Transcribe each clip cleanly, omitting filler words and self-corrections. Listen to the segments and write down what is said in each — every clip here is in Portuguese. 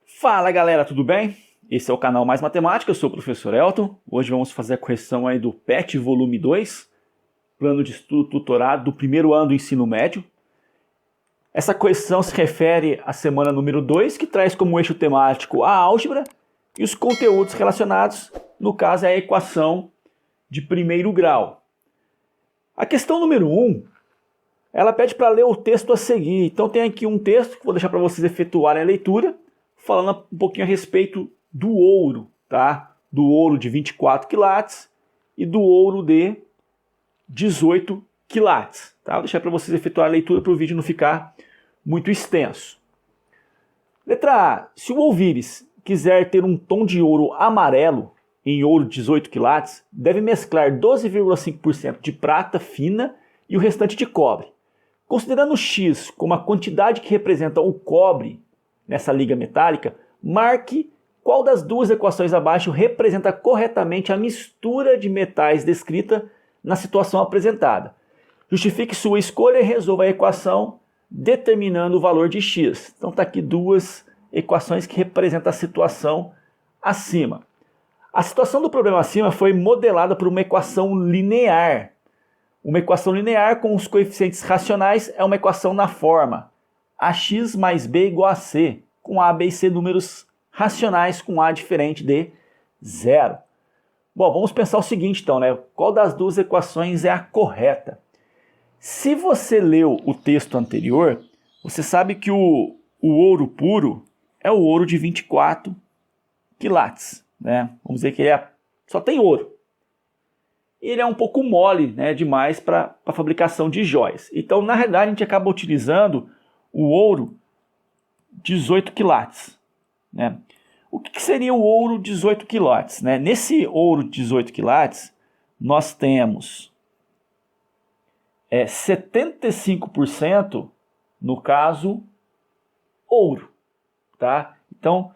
Fala galera, tudo bem? Esse é o canal Mais Matemática, eu sou o professor Elton. Hoje vamos fazer a correção aí do PET volume 2, Plano de Estudo Tutorado do primeiro ano do ensino médio. Essa correção se refere à semana número 2, que traz como eixo temático a álgebra e os conteúdos relacionados, no caso é a equação de primeiro grau. A questão número 1, ela pede para ler o texto a seguir. Então tem aqui um texto que vou deixar para vocês efetuarem a leitura, falando um pouquinho a respeito do ouro, tá? Do ouro de 24 quilates e do ouro de 18 quilates, tá? Vou deixar para vocês efetuar a leitura para o vídeo não ficar muito extenso. Letra A. Se o ouvires quiser ter um tom de ouro amarelo em ouro de 18 quilates, deve mesclar 12,5% de prata fina e o restante de cobre. Considerando X como a quantidade que representa o cobre nessa liga metálica, marque qual das duas equações abaixo representa corretamente a mistura de metais descrita na situação apresentada. Justifique sua escolha e resolva a equação determinando o valor de X. Então está aqui duas equações que representam a situação acima. A situação do problema acima foi modelada por uma equação linear. Uma equação linear com os coeficientes racionais é uma equação na forma ax mais b igual a c, com a, b e c números racionais com a diferente de zero. Bom, vamos pensar o seguinte então, né? Qual das duas equações é a correta? Se você leu o texto anterior, você sabe que o ouro puro é o ouro de 24 quilates, né? Vamos dizer que ele só tem ouro. Ele é um pouco mole, né, demais para a fabricação de joias. Então, na realidade, a gente acaba utilizando o ouro 18 quilates, né? O que seria o ouro 18 quilates, né? Nesse ouro 18 quilates, nós temos 75%, no caso, ouro, tá? Então,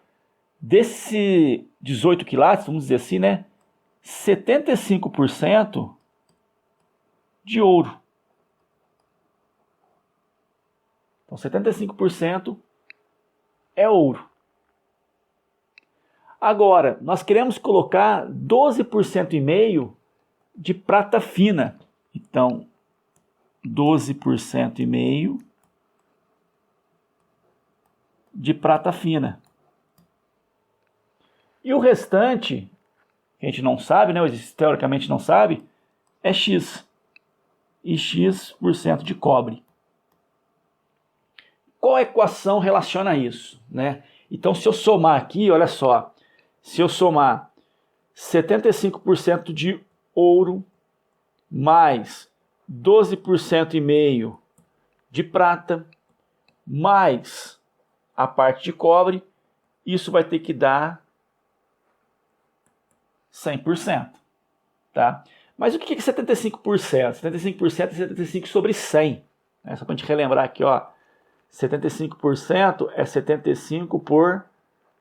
desse 18 quilates, vamos dizer assim, né? 75% de ouro. Então, 75% é ouro. Agora, nós queremos colocar 12% e meio de prata fina. Então, 12% e meio de prata fina. E o restante, que a gente não sabe, né, teoricamente não sabe, é X. E X% de cobre. Qual equação relaciona isso, né? Então, se eu somar aqui, olha só, se eu somar 75% de ouro mais 12% e meio de prata mais a parte de cobre, isso vai ter que dar 100%, tá? Mas o que é 75%? 75% é 75 sobre 100, né? Só para a gente relembrar aqui, ó, 75% é 75 por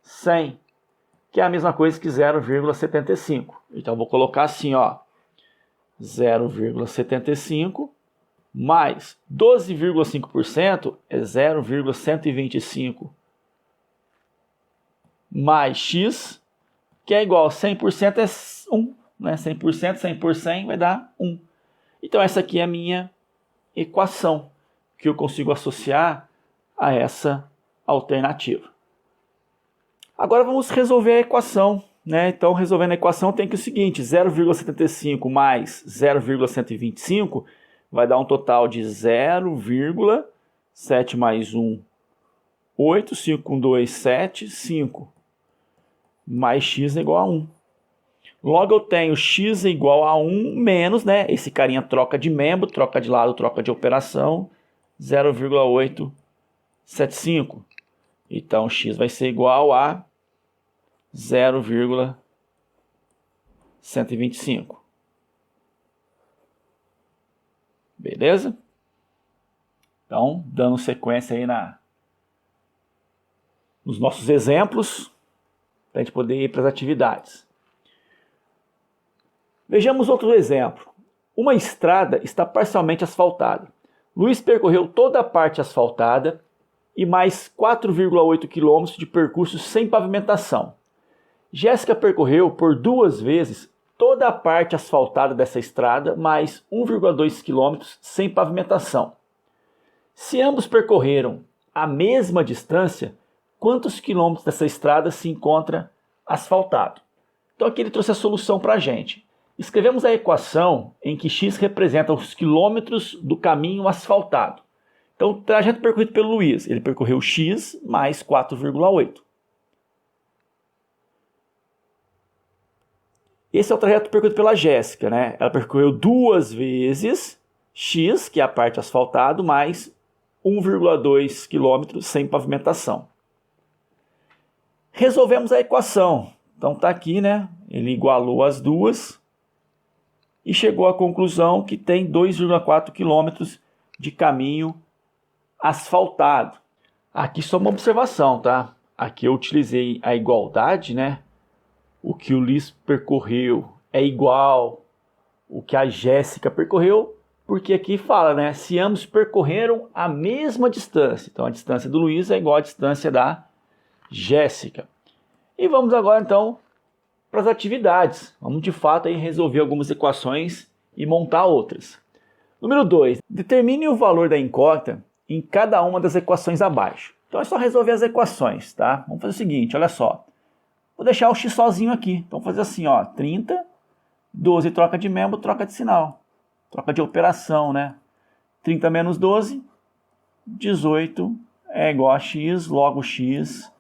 100, que é a mesma coisa que 0,75. Então, vou colocar assim, ó, 0,75 mais 12,5% é 0,125 mais X, que é igual a 100% é 1, né? 100%, 100 por 100 vai dar 1. Então, essa aqui é a minha equação, que eu consigo associar a essa alternativa. Agora vamos resolver a equação, né? Então, resolvendo a equação tem que o seguinte, 0,75 mais 0,125 vai dar um total de 0,7 mais 1, 8, 5 com 2, 7, 5, mais x é igual a 1. Logo eu tenho x é igual a 1 menos, né? Esse carinha troca de membro, troca de lado, troca de operação, 0,875. Então, x vai ser igual a 0,125. Beleza? Então, dando sequência aí nos nossos exemplos, para a gente poder ir para as atividades. Vejamos outro exemplo. Uma estrada está parcialmente asfaltada. Luiz percorreu toda a parte asfaltada e mais 4,8 km de percurso sem pavimentação. Jéssica percorreu por 2 vezes toda a parte asfaltada dessa estrada, mais 1,2 km sem pavimentação. Se ambos percorreram a mesma distância, quantos quilômetros dessa estrada se encontra asfaltado? Então aqui ele trouxe a solução para a gente. Escrevemos a equação em que x representa os quilômetros do caminho asfaltado. Então o trajeto percorrido pelo Luiz, ele percorreu x mais 4,8. Esse é o trajeto percorrido pela Jéssica, né? Ela percorreu 2 vezes x, que é a parte asfaltada, mais 1,2 km sem pavimentação. Resolvemos a equação. Então está aqui, né? Ele igualou as duas e chegou à conclusão que tem 2,4 km de caminho asfaltado. Aqui só uma observação, tá? Aqui eu utilizei a igualdade, né? O que o Luiz percorreu é igual o que a Jéssica percorreu, porque aqui fala, né? Se ambos percorreram a mesma distância. Então a distância do Luiz é igual à distância da Jéssica. E vamos agora então para as atividades. Vamos de fato aí resolver algumas equações e montar outras. Número 2. Determine o valor da incógnita em cada uma das equações abaixo. Então é só resolver as equações, tá? Vamos fazer o seguinte, olha só. Vou deixar o x sozinho aqui. Então vou fazer assim, ó, 30, 12 troca de membro, troca de sinal. Troca de operação, né? 30 menos 12, 18 é igual a x, logo x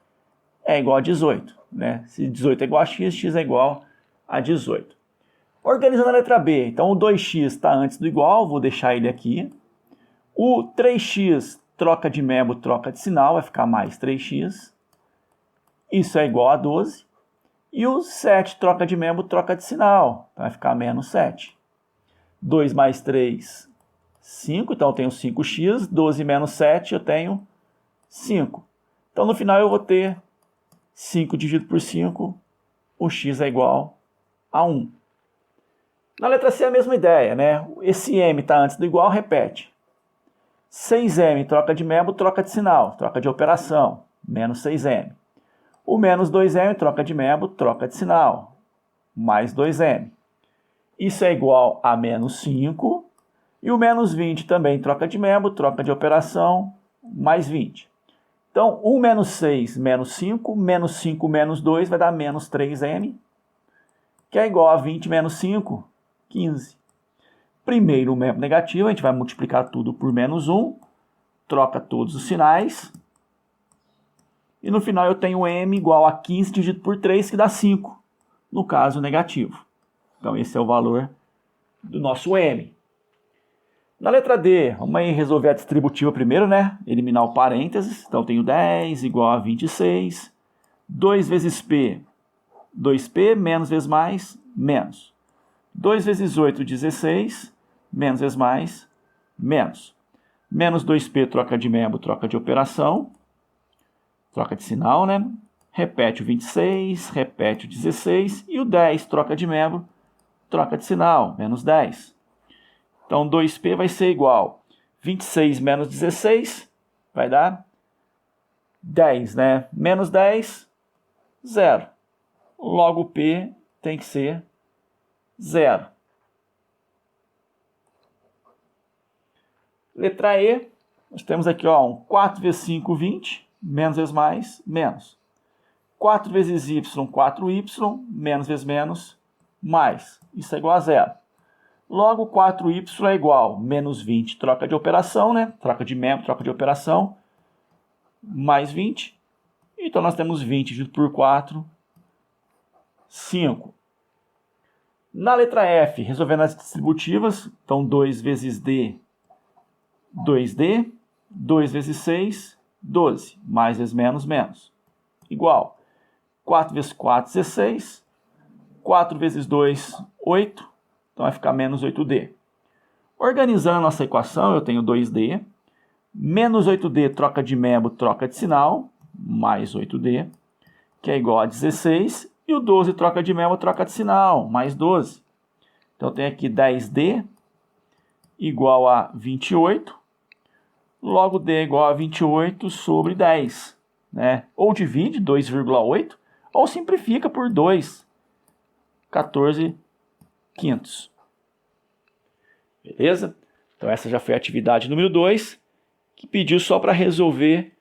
é igual a 18. Né? Se 18 é igual a x, x é igual a 18. Organizando a letra B, então o 2x está antes do igual, vou deixar ele aqui. O 3x troca de membro, troca de sinal, vai ficar mais 3x. Isso é igual a 12. E o 7 troca de membro, troca de sinal, então vai ficar menos 7. 2 mais 3, 5, então eu tenho 5x. 12 menos 7, eu tenho 5. Então no final eu vou ter 5 dividido por 5, o x é igual a 1. Na letra C é a mesma ideia, né? Esse m está antes do igual, repete. 6m troca de membro, troca de sinal, troca de operação, menos 6m. O menos 2m troca de membro, troca de sinal, mais 2m. Isso é igual a menos 5. E o menos 20 também troca de membro, troca de operação, mais 20. Então, 1 menos 6 menos 5 menos 2 vai dar menos 3m, que é igual a 20 menos 5, 15. Primeiro, o membro negativo, a gente vai multiplicar tudo por menos 1, troca todos os sinais, e no final eu tenho m igual a 15 dividido por 3, que dá 5, no caso negativo. Então, esse é o valor do nosso m. Na letra D, vamos aí resolver a distributiva primeiro, né? Eliminar o parênteses. Então, eu tenho 10 igual a 26. 2 vezes P, 2P, menos vezes mais, menos. 2 vezes 8, 16. Menos vezes mais, menos. Menos 2P, troca de membro, troca de operação. Troca de sinal, né? Repete o 26, repete o 16. E o 10, troca de membro, troca de sinal, menos 10. Então, 2P vai ser igual a 26 menos 16, vai dar 10, né? Menos 10, 0. Logo, P tem que ser 0. Letra E, nós temos aqui ó, um 4 vezes 5, 20, menos vezes mais, menos. 4 vezes y, 4y, menos vezes menos, mais. Isso é igual a 0. Logo, 4y é igual a menos 20, troca de operação, né? Troca de membro, troca de operação, mais 20. Então, nós temos 20 dividido por 4, 5. Na letra F, resolvendo as distributivas, então 2 vezes D, 2D, 2 vezes 6, 12, mais vezes menos, menos. Igual, 4 vezes 4, 16, 4 vezes 2, 8, então vai ficar menos 8D. Organizando a nossa equação, eu tenho 2D, menos 8D, troca de membro, troca de sinal, mais 8D, que é igual a 16, e o 12, troca de membro, troca de sinal, mais 12. Então, eu tenho aqui 10D igual a 28, logo D é igual a 28 sobre 10. Né? Ou divide 2,8, ou simplifica por 2, 14 quintos. Beleza? Então essa já foi a atividade número 2, que pediu só para resolver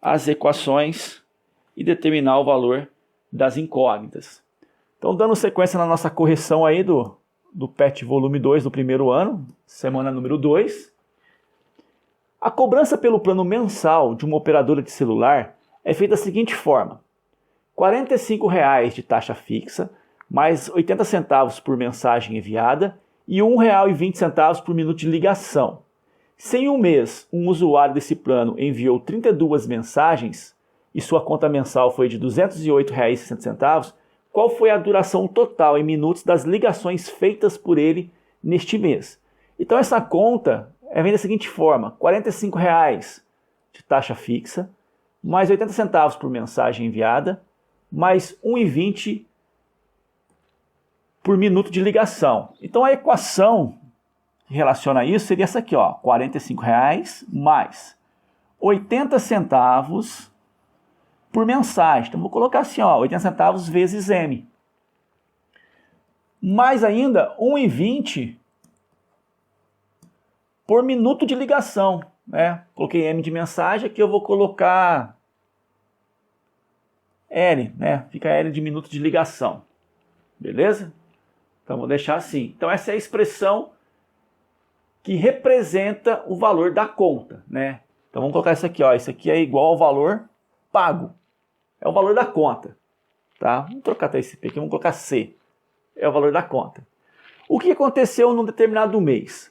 as equações e determinar o valor das incógnitas. Então, dando sequência na nossa correção aí do PET volume 2 do primeiro ano, semana número 2. A cobrança pelo plano mensal de uma operadora de celular é feita da seguinte forma: R$ 45,00 de taxa fixa, mais 80 centavos por mensagem enviada e R$ 1,20 por minuto de ligação. Se em um mês um usuário desse plano enviou 32 mensagens e sua conta mensal foi de R$ 208,60, qual foi a duração total em minutos das ligações feitas por ele neste mês? Então essa conta vem da seguinte forma: R$ 45,00 de taxa fixa, mais 80 centavos por mensagem enviada, mais R$ 1,20 por minuto de ligação. Então a equação que relaciona isso seria essa aqui, ó, R$ 45,00 mais 80 centavos por mensagem. Então vou colocar assim, ó, 80 centavos vezes M. Mais ainda R$ 1,20 por minuto de ligação, né? Coloquei M de mensagem, aqui eu vou colocar L, né? Fica L de minuto de ligação. Beleza? Então vou deixar assim. Então essa é a expressão que representa o valor da conta, né? Então vamos colocar isso aqui, ó. Isso aqui é igual ao valor pago. É o valor da conta, tá? Vamos trocar até esse P aqui, vamos colocar C. É o valor da conta. O que aconteceu num determinado mês?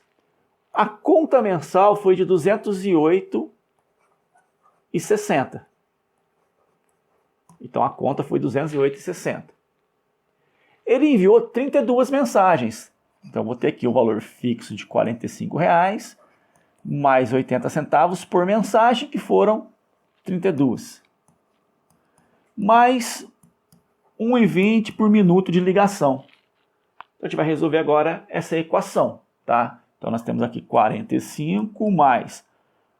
A conta mensal foi de R$ 208,60. Então a conta foi R$ 208,60. Ele enviou 32 mensagens. Então vou ter aqui o valor fixo de R$ 45,00 mais 80 centavos por mensagem, que foram 32. Mais R$ 1,20 por minuto de ligação. Então a gente vai resolver agora essa equação, tá? Então nós temos aqui 45 mais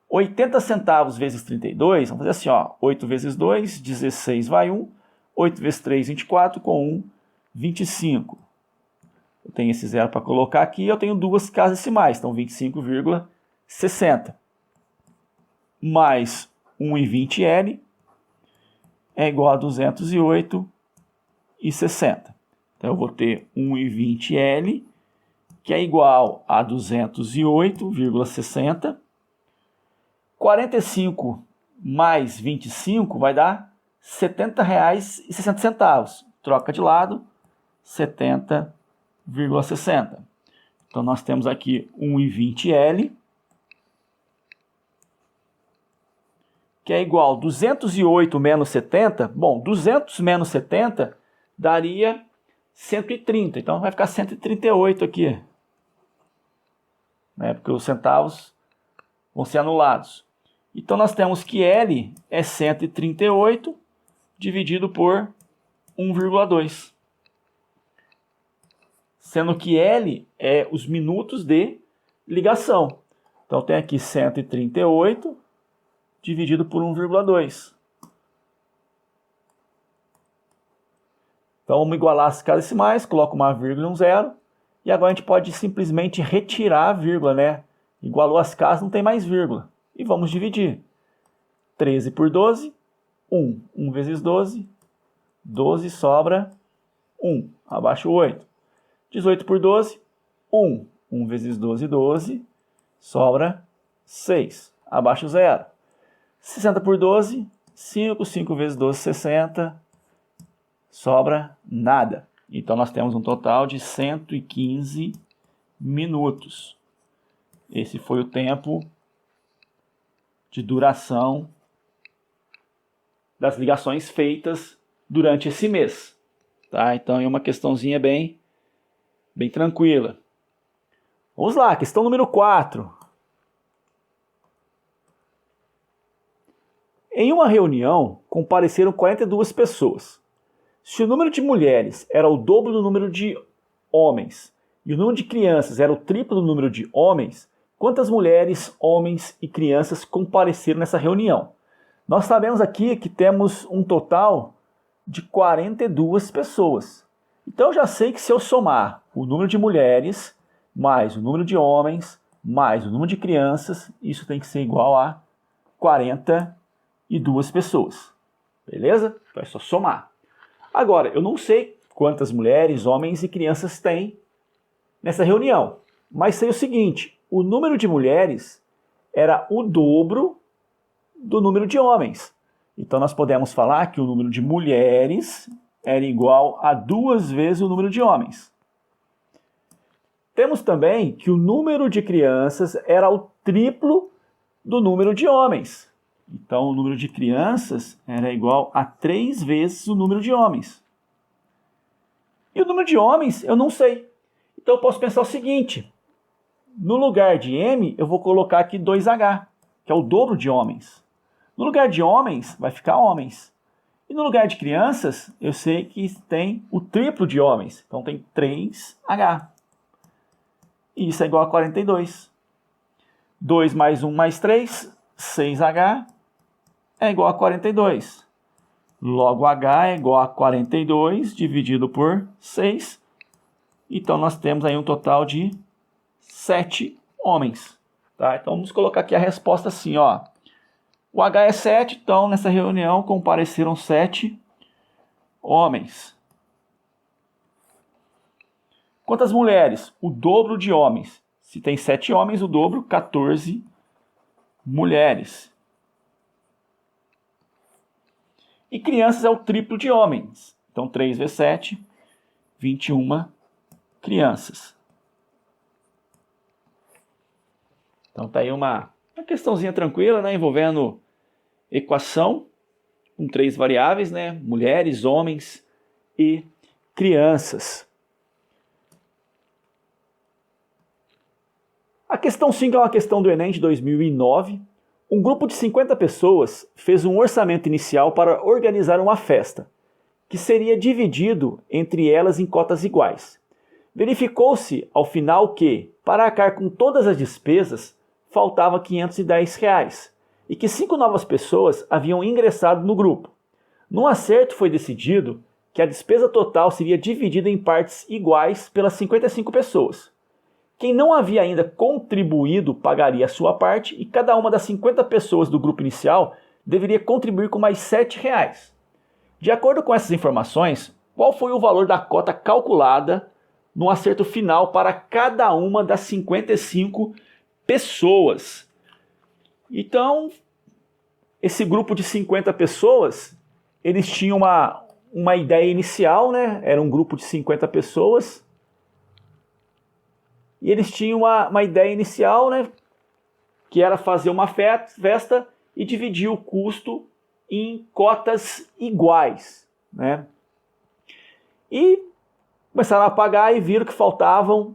80 centavos vezes 32, vamos fazer assim, ó, 8 vezes 2, 16 vai 1, 8 vezes 3, 24, com 1, 25. Eu tenho esse zero para colocar aqui, eu tenho duas casas decimais, então 25,60. Mais 1,20L é igual a 208,60. Então eu vou ter 1,20L, que é igual a 208,60. 45 mais 25 vai dar R$ 70,60. Troca de lado, 70,60. Então nós temos aqui 1,20L, que é igual a 208 menos 70. Bom, 200 menos 70 daria 130. Então vai ficar 138 aqui, né? Porque os centavos vão ser anulados. Então nós temos que L é 138 dividido por 1,2. Sendo que L é os minutos de ligação. Então tem aqui 138 dividido por 1,2. Então vamos igualar as casas decimais, coloca uma vírgula e um zero. E agora a gente pode simplesmente retirar a vírgula, né? Igualou as casas, não tem mais vírgula. E vamos dividir. 13 por 12, 1. 1 vezes 12, 12 sobra 1. Abaixo 8. 18 por 12, 1. 1 vezes 12, 12. Sobra 6. Abaixo 0. 60 por 12, 5. 5 vezes 12, 60. Sobra nada. Então nós temos um total de 115 minutos. Esse foi o tempo de duração das ligações feitas durante esse mês. Tá? Então é uma questãozinha bem tranquila. Vamos lá, questão número 4. Em uma reunião, compareceram 42 pessoas. Se o número de mulheres era o dobro do número de homens e o número de crianças era o triplo do número de homens, quantas mulheres, homens e crianças compareceram nessa reunião? Nós sabemos aqui que temos um total de 42 pessoas. Então eu já sei que se eu somar o número de mulheres, mais o número de homens, mais o número de crianças, isso tem que ser igual a 42 pessoas. Beleza? Então é só somar. Agora, eu não sei quantas mulheres, homens e crianças tem nessa reunião. Mas sei o seguinte, o número de mulheres era o dobro do número de homens. Então nós podemos falar que o número de mulheres era igual a 2 vezes o número de homens. Temos também que o número de crianças era o triplo do número de homens. Então o número de crianças era igual a 3 vezes o número de homens. E o número de homens eu não sei. Então eu posso pensar o seguinte, no lugar de M eu vou colocar aqui 2H, que é o dobro de homens. No lugar de homens vai ficar homens. E no lugar de crianças, eu sei que tem o triplo de homens. Então tem 3H. E isso é igual a 42. 2 mais 1 mais 3, 6H é igual a 42. Logo H é igual a 42 dividido por 6. Então nós temos aí um total de 7 homens. Tá? Então vamos colocar aqui a resposta assim, ó. O H é 7, então nessa reunião compareceram 7 homens. Quantas mulheres? O dobro de homens. Se tem 7 homens, o dobro, 14 mulheres. E crianças é o triplo de homens. Então 3 vezes 7, 21 crianças. Então tá aí uma questãozinha tranquila, né, envolvendo equação com 3 variáveis, né, mulheres, homens e crianças. A questão 5 é uma questão do Enem de 2009. Um grupo de 50 pessoas fez um orçamento inicial para organizar uma festa, que seria dividido entre elas em cotas iguais. Verificou-se ao final que, para arcar com todas as despesas, faltava R$ 510 e que 5 novas pessoas haviam ingressado no grupo. No acerto foi decidido que a despesa total seria dividida em partes iguais pelas 55 pessoas. Quem não havia ainda contribuído pagaria a sua parte e cada uma das 50 pessoas do grupo inicial deveria contribuir com mais R$ 7. De acordo com essas informações, qual foi o valor da cota calculada no acerto final para cada uma das 55 pessoas? Então, esse grupo de 50 pessoas, eles tinham uma ideia inicial, né? Era um grupo de 50 pessoas. E eles tinham uma ideia inicial, né? Que era fazer uma festa e dividir o custo em cotas iguais, né? E começaram a pagar e viram que faltavam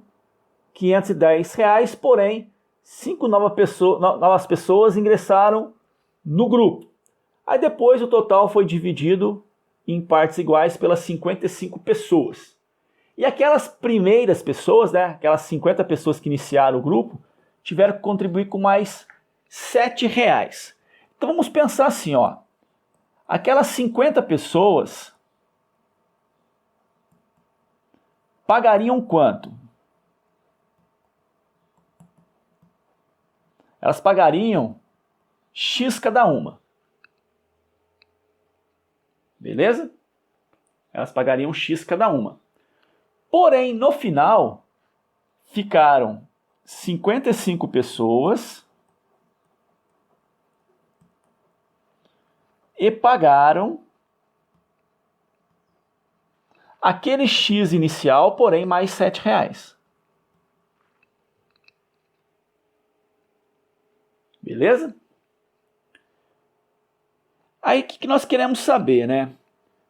R$ 510, porém 5 novas pessoas ingressaram no grupo. Aí depois o total foi dividido em partes iguais pelas 55 pessoas. E aquelas primeiras pessoas, né, aquelas 50 pessoas que iniciaram o grupo, tiveram que contribuir com mais R$ 7. Então vamos pensar assim, ó. Aquelas 50 pessoas pagariam quanto? Elas pagariam X cada uma. Beleza? Elas pagariam X cada uma. Porém, no final, ficaram 55 pessoas e pagaram aquele X inicial, porém mais R$ 7. Beleza? Aí o que nós queremos saber, né?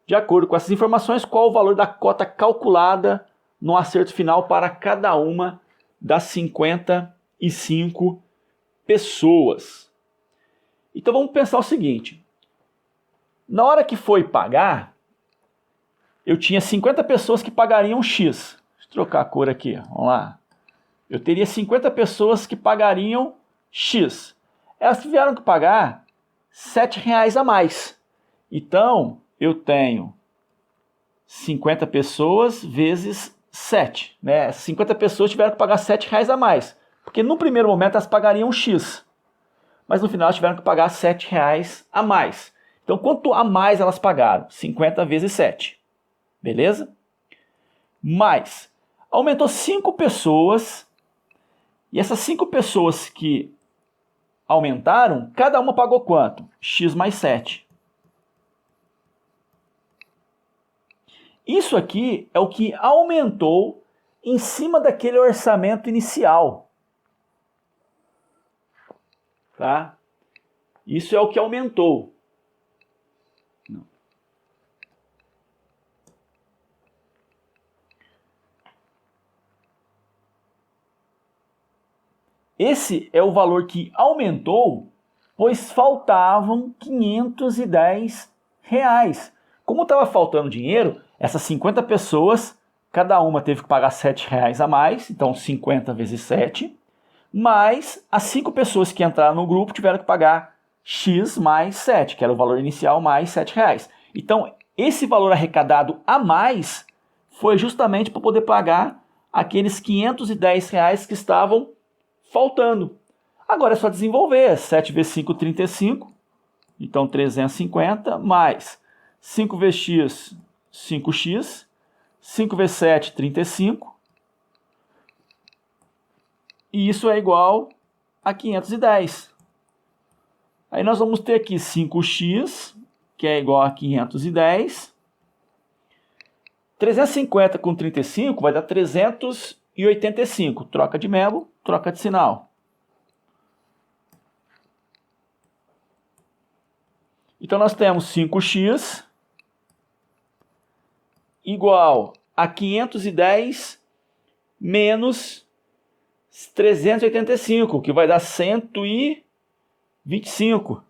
De acordo com essas informações, qual o valor da cota calculada no acerto final para cada uma das 55 pessoas? Então vamos pensar o seguinte. Na hora que foi pagar, eu tinha 50 pessoas que pagariam X. Deixa eu trocar a cor aqui, vamos lá. eu teria 50 pessoas que pagariam X. Elas tiveram que pagar R$ 7 a mais. Então, eu tenho 50 pessoas vezes 7. Né? 50 pessoas tiveram que pagar R$ 7 a mais. Porque no primeiro momento elas pagariam X. Mas no final elas tiveram que pagar R$ 7 a mais. Então, quanto a mais elas pagaram? 50 vezes 7. Beleza? Mais. Aumentou 5 pessoas. E essas 5 pessoas que aumentaram, cada uma pagou quanto? X mais 7. Isso aqui é o que aumentou em cima daquele orçamento inicial. Tá? Isso é o que aumentou. Esse é o valor que aumentou, pois faltavam R$ 510. Como estava faltando dinheiro, essas 50 pessoas, cada uma teve que pagar R$ 7 a mais, então 50 vezes 7, mas as 5 pessoas que entraram no grupo tiveram que pagar X mais 7, que era o valor inicial mais R$ 7. Então, esse valor arrecadado a mais foi justamente para poder pagar aqueles R$ 510 que estavam faltando. Agora é só desenvolver. 7 vezes 5, 35. Então 350 mais 5 vezes x, 5x. 5 vezes 7, 35. E isso é igual a 510. Aí nós vamos ter aqui 5x, que é igual a 510. 350 com 35 vai dar 385. Troca de memo, troca de sinal. Então nós temos 5x igual a 510 menos 385, que vai dar 125.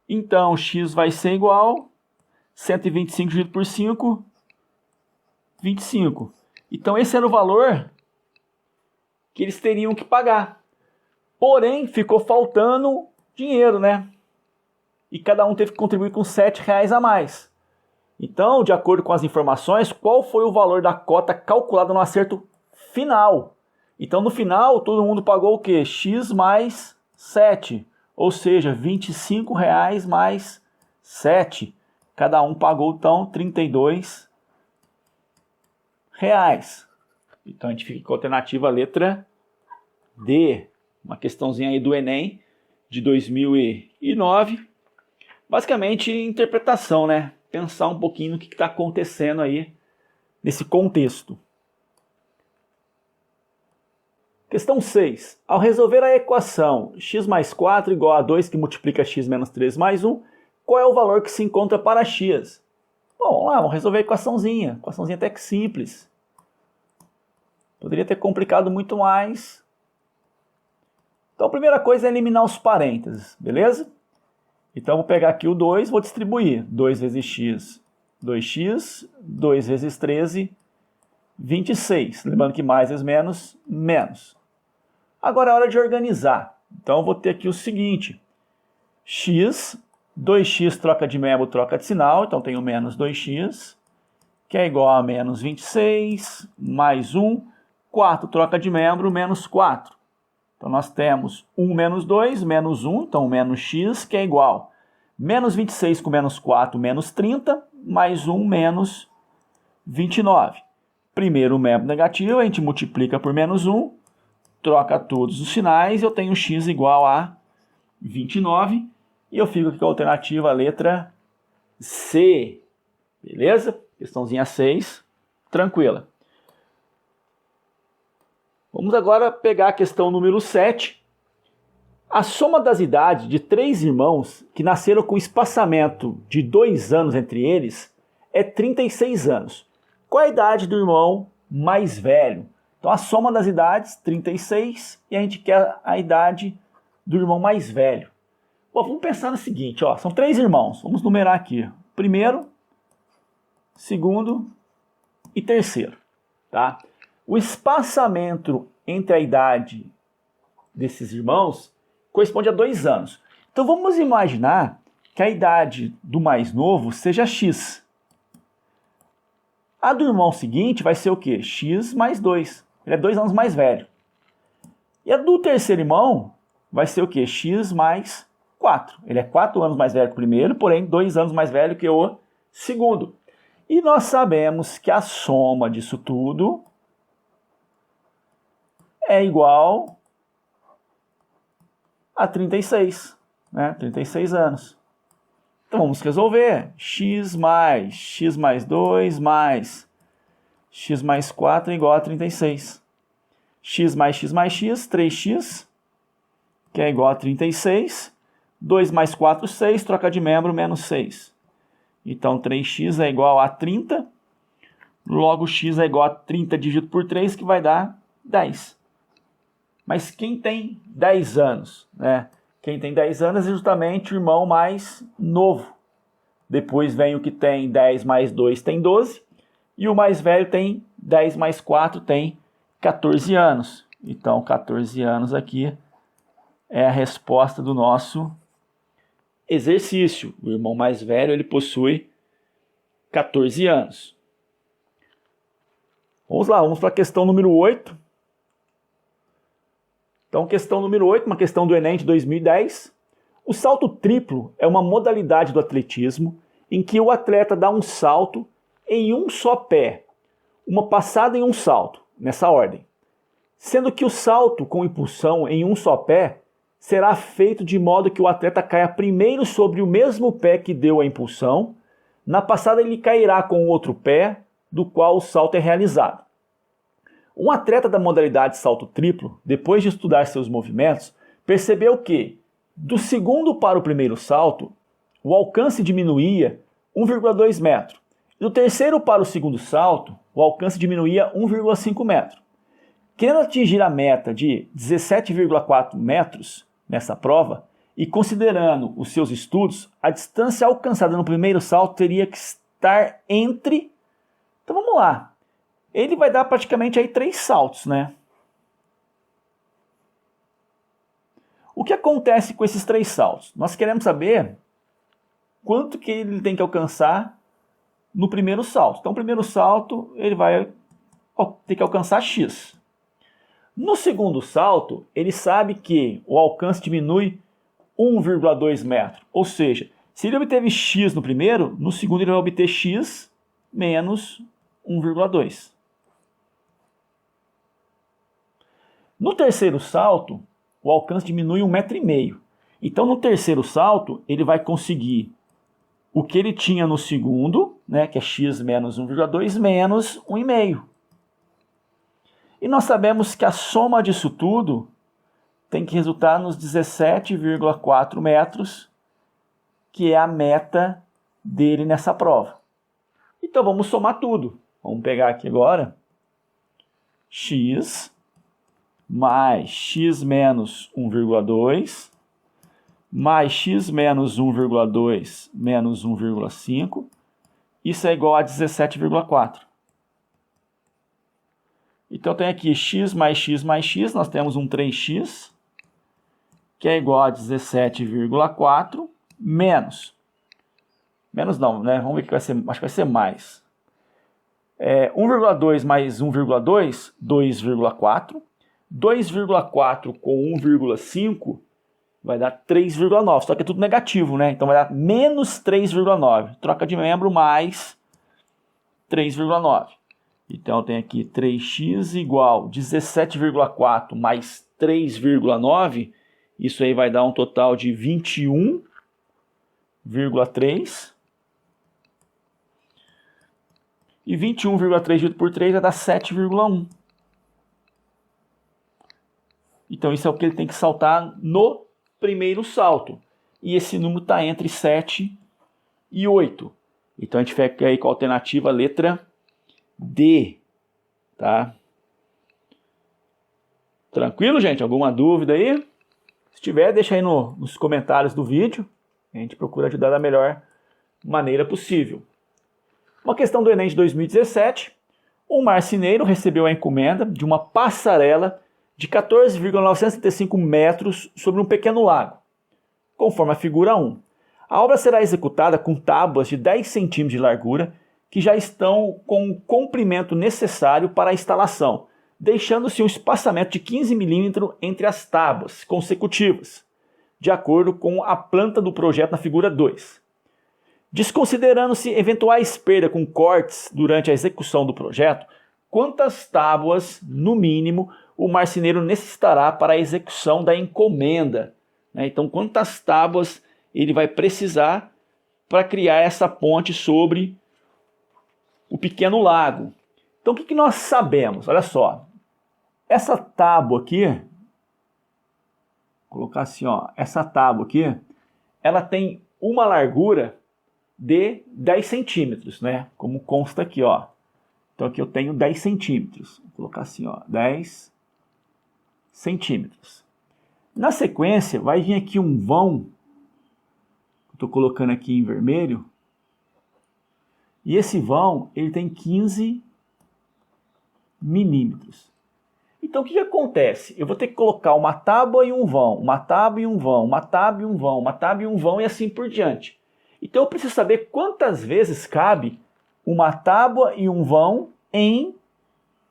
Então x vai ser igual 125 dividido por 5, 25. Então esse era o valor que eles teriam que pagar. Porém, ficou faltando dinheiro, né? E cada um teve que contribuir com R$ 7 a mais. Então, de acordo com as informações, qual foi o valor da cota calculada no acerto final? Então, no final, todo mundo pagou o quê? X mais 7. Ou seja, R$ 25 mais 7. Cada um pagou, então, R$ 32. Então, a gente fica com a alternativa letra D. Uma questãozinha aí do Enem de 2009. Basicamente, interpretação, né? Pensar um pouquinho no que está acontecendo aí nesse contexto. Questão 6. Ao resolver a equação x mais 4 igual a 2 que multiplica x menos 3 mais 1, qual é o valor que se encontra para x? Bom, vamos lá, vamos resolver a equaçãozinha. Equaçãozinha até que simples. Poderia ter complicado muito mais. Então a primeira coisa é eliminar os parênteses, beleza? Então eu vou pegar aqui o 2, vou distribuir. 2 vezes x, 2x, 2 vezes 13, 26. Lembrando que mais vezes menos, menos. Agora é hora de organizar. Então eu vou ter aqui o seguinte. X, 2x troca de membro, troca de sinal. Então tenho menos 2x, que é igual a menos 26, mais 1. 4 troca de membro, menos 4. Então, nós temos 1 menos 2, menos 1, então menos x, que é igual. Menos 26 com menos 4, menos 30, mais 1, menos 29. Primeiro membro negativo, a gente multiplica por menos 1, troca todos os sinais, eu tenho x igual a 29, e eu fico aqui com a alternativa, a letra C. Beleza? Questãozinha 6, tranquila. Vamos agora pegar a questão número 7. A soma das idades de 3 irmãos que nasceram com espaçamento de 2 anos entre eles é 36 anos. Qual a idade do irmão mais velho? Então a soma das idades, 36, e a gente quer a idade do irmão mais velho. Bom, vamos pensar no seguinte, ó, são 3 irmãos, vamos numerar aqui. Primeiro, segundo e terceiro. Tá? O espaçamento entre a idade desses irmãos corresponde a 2 anos. Então vamos imaginar que a idade do mais novo seja x. A do irmão seguinte vai ser o quê? X mais 2. Ele é 2 anos mais velho. E a do terceiro irmão vai ser o quê? X mais 4. Ele é 4 anos mais velho que o primeiro, porém 2 anos mais velho que o segundo. E nós sabemos que a soma disso tudo é igual a 36, né? 36 anos. Então vamos resolver. X mais 2 mais x mais 4 é igual a 36. X mais x mais x, 3x, que é igual a 36. 2 mais 4, 6, troca de membro, menos 6. Então 3x é igual a 30. Logo x é igual a 30 dividido por 3, que vai dar 10. Mas quem tem 10 anos, né? Quem tem 10 anos é justamente o irmão mais novo. Depois vem o que tem 10 mais 2, tem 12. E o mais velho tem 10 mais 4, tem 14 anos. Então, 14 anos aqui é a resposta do nosso exercício. O irmão mais velho, ele possui 14 anos. Vamos lá, vamos para a questão número 8. Então, questão número 8, uma questão do Enem de 2010. O salto triplo é uma modalidade do atletismo em que o atleta dá um salto em um só pé, uma passada em um salto, nessa ordem. Sendo que o salto com impulsão em um só pé será feito de modo que o atleta caia primeiro sobre o mesmo pé que deu a impulsão. Na passada ele cairá com o outro pé, do qual o salto é realizado. Um atleta da modalidade salto triplo, depois de estudar seus movimentos, percebeu que, do segundo para o primeiro salto, o alcance diminuía 1,2 metro. E do terceiro para o segundo salto, o alcance diminuía 1,5 metro. Querendo atingir a meta de 17,4 metros nessa prova, e considerando os seus estudos, a distância alcançada no primeiro salto teria que estar entre... Então vamos lá. Ele vai dar praticamente aí 3 saltos, né? O que acontece com esses 3 saltos? Nós queremos saber quanto que ele tem que alcançar no primeiro salto. Então, o primeiro salto, ele vai ter que alcançar x. No segundo salto, ele sabe que o alcance diminui 1,2 metro. Ou seja, se ele obteve x no primeiro, no segundo ele vai obter x menos 1,2. No terceiro salto, o alcance diminui 1,5 metro. Então, no terceiro salto, ele vai conseguir o que ele tinha no segundo, né, que é x menos 1,2, menos 1,5. E nós sabemos que a soma disso tudo tem que resultar nos 17,4 metros, que é a meta dele nessa prova. Então, vamos somar tudo. Vamos pegar aqui agora x mais x menos 1,2 mais x menos 1,2 menos 1,5. Isso é igual a 17,4. Então tem aqui x mais x mais x, nós temos um 3x, que é igual a 17,4 menos. Menos não, né? Vamos ver o que vai ser, acho que vai ser mais. 1,2 mais 1,2, 2,4. 2,4 com 1,5 vai dar 3,9. Só que é tudo negativo, né? Então vai dar menos 3,9. Troca de membro mais 3,9. Então tem aqui 3x igual 17,4 mais 3,9. Isso aí vai dar um total de 21,3. E 21,3 dividido por 3 vai dar 7,1. Então isso é o que ele tem que saltar no primeiro salto. E esse número está entre 7 e 8. Então a gente fica aí com a alternativa letra D. Tá? Tranquilo, gente? Alguma dúvida aí? Se tiver, deixa aí nos comentários do vídeo. A gente procura ajudar da melhor maneira possível. Uma questão do Enem de 2017. Um marceneiro recebeu a encomenda de uma passarela de 14,935 metros sobre um pequeno lago, conforme a figura 1. A obra será executada com tábuas de 10 centímetros de largura que já estão com o comprimento necessário para a instalação, deixando-se um espaçamento de 15 milímetros entre as tábuas consecutivas, de acordo com a planta do projeto na figura 2. Desconsiderando-se eventuais perdas com cortes durante a execução do projeto, quantas tábuas, no mínimo, o marceneiro necessitará para a execução da encomenda? Então, quantas tábuas ele vai precisar para criar essa ponte sobre o pequeno lago? Então, o que nós sabemos? Olha só, essa tábua aqui, vou colocar assim, ó, essa tábua aqui, ela tem uma largura de 10 centímetros, né? Como consta aqui, ó. Então aqui eu tenho 10 centímetros. Vou colocar assim, ó, 10 centímetros. Na sequência, vai vir aqui um vão, estou colocando aqui em vermelho, e esse vão, ele tem 15 milímetros. Então o que acontece? Eu vou ter que colocar uma tábua e um vão, uma tábua e um vão, uma tábua e um vão, uma tábua e um vão, e assim por diante. Então eu preciso saber quantas vezes cabe uma tábua e um vão em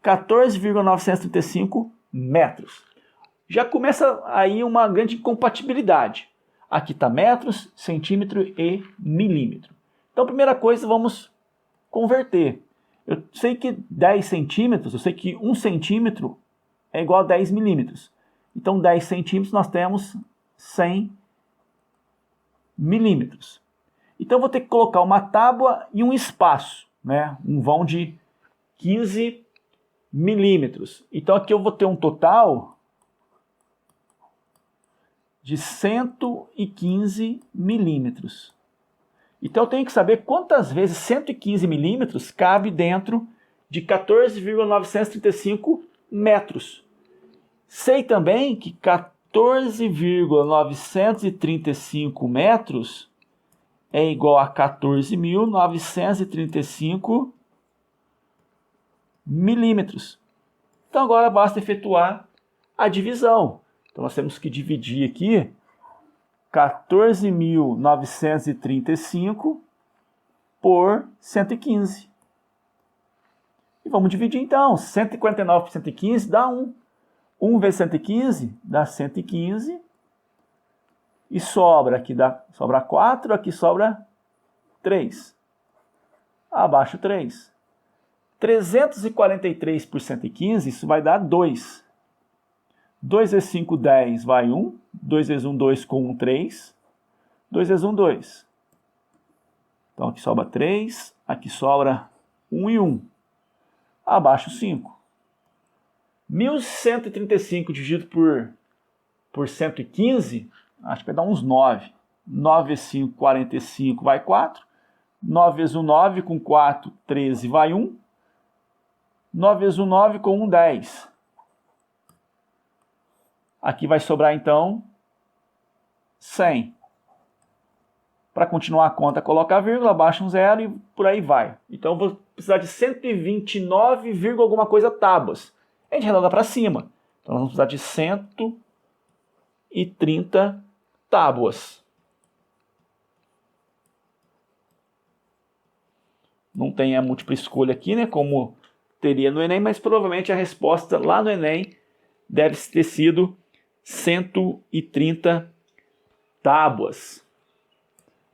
14,935 metros. Já começa aí uma grande incompatibilidade. Aqui está metros, centímetro e milímetro. Então a primeira coisa, vamos converter. Eu sei que 10 centímetros, eu sei que 1 centímetro é igual a 10 milímetros. Então 10 centímetros nós temos 100 milímetros. Então eu vou ter que colocar uma tábua e um espaço, né? Um vão de 15 milímetros. Então aqui eu vou ter um total de 115 milímetros. Então eu tenho que saber quantas vezes 115 milímetros cabe dentro de 14,935 metros. Sei também que 14,935 metros é igual a 14.935 milímetros. Então agora basta efetuar a divisão. Então nós temos que dividir aqui 14.935 por 115. E vamos dividir então. 159 por 115 dá 1. 1 vezes 115 dá 115. E sobra, aqui sobra 4, aqui sobra 3. Abaixo 3. 343 por 115, isso vai dar 2. 2 vezes 5, 10, vai 1. 2 vezes 1, 2, com 1, 3. 2 vezes 1, 2. Então aqui sobra 3, aqui sobra 1 e 1. Abaixo 5. 1.135 dividido por 115, acho que vai dar uns 9. 9 vezes 5, 45, vai 4. 9 vezes 1, 9, com 4, 13, vai 1. 9 vezes 1, 9, com 1, 10. Aqui vai sobrar, então, 100. Para continuar a conta, coloca a vírgula, baixa um zero e por aí vai. Então, eu vou precisar de 129, alguma coisa tábuas. A gente arredonda para cima. Então, nós vamos precisar de 130 tábuas. Não tem a múltipla escolha aqui, né, como teria no Enem, mas provavelmente a resposta lá no Enem deve ter sido 130 tábuas.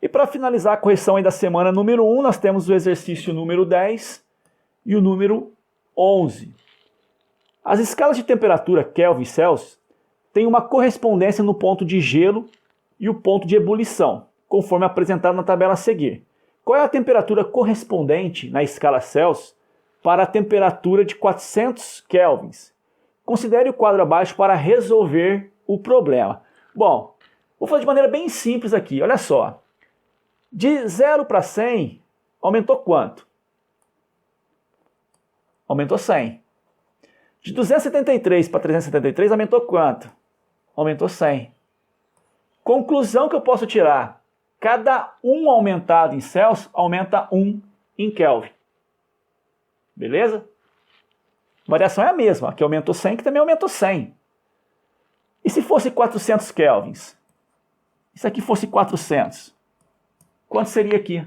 E para finalizar a correção aí da semana número 1, nós temos o exercício número 10 e o número 11. As escalas de temperatura Kelvin e Celsius têm uma correspondência no ponto de gelo e o ponto de ebulição, conforme apresentado na tabela a seguir. Qual é a temperatura correspondente na escala Celsius para a temperatura de 400 kelvins? Considere o quadro abaixo para resolver o problema. Bom, vou fazer de maneira bem simples aqui, olha só. De 0 para 100, aumentou quanto? Aumentou 100. De 273 para 373, aumentou quanto? Aumentou 100. Conclusão que eu posso tirar. Cada 1 aumentado em Celsius aumenta 1 em Kelvin. Beleza? A variação é a mesma. Aqui aumentou 100, aqui também aumentou 100. E se fosse 400 kelvins? E se aqui fosse 400? Quanto seria aqui?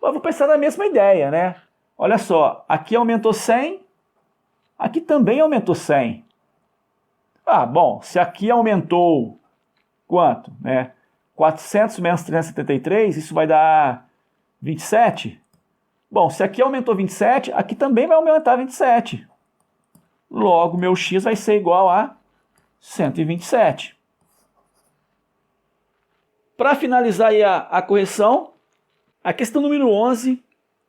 Eu vou pensar na mesma ideia, né? Olha só, aqui aumentou 100, aqui também aumentou 100. Ah, bom, se aqui aumentou quanto, né? 400 menos 373, isso vai dar 27. Bom, se aqui aumentou 27, aqui também vai aumentar 27. Logo, meu x vai ser igual a 127. Para finalizar aí a correção, a questão número 11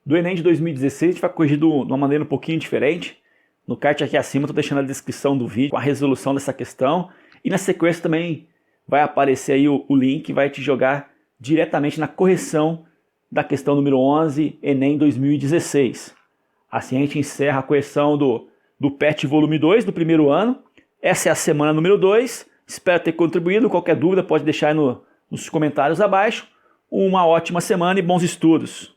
do Enem de 2016 a gente vai corrigir de uma maneira um pouquinho diferente. No card aqui acima, estou deixando a descrição do vídeo com a resolução dessa questão. E na sequência também vai aparecer aí o link que vai te jogar diretamente na correção da questão número 11, Enem 2016. Assim a gente encerra a correção do PET volume 2 do primeiro ano. Essa é a semana número 2. Espero ter contribuído. Qualquer dúvida pode deixar aí nos comentários abaixo. Uma ótima semana e bons estudos.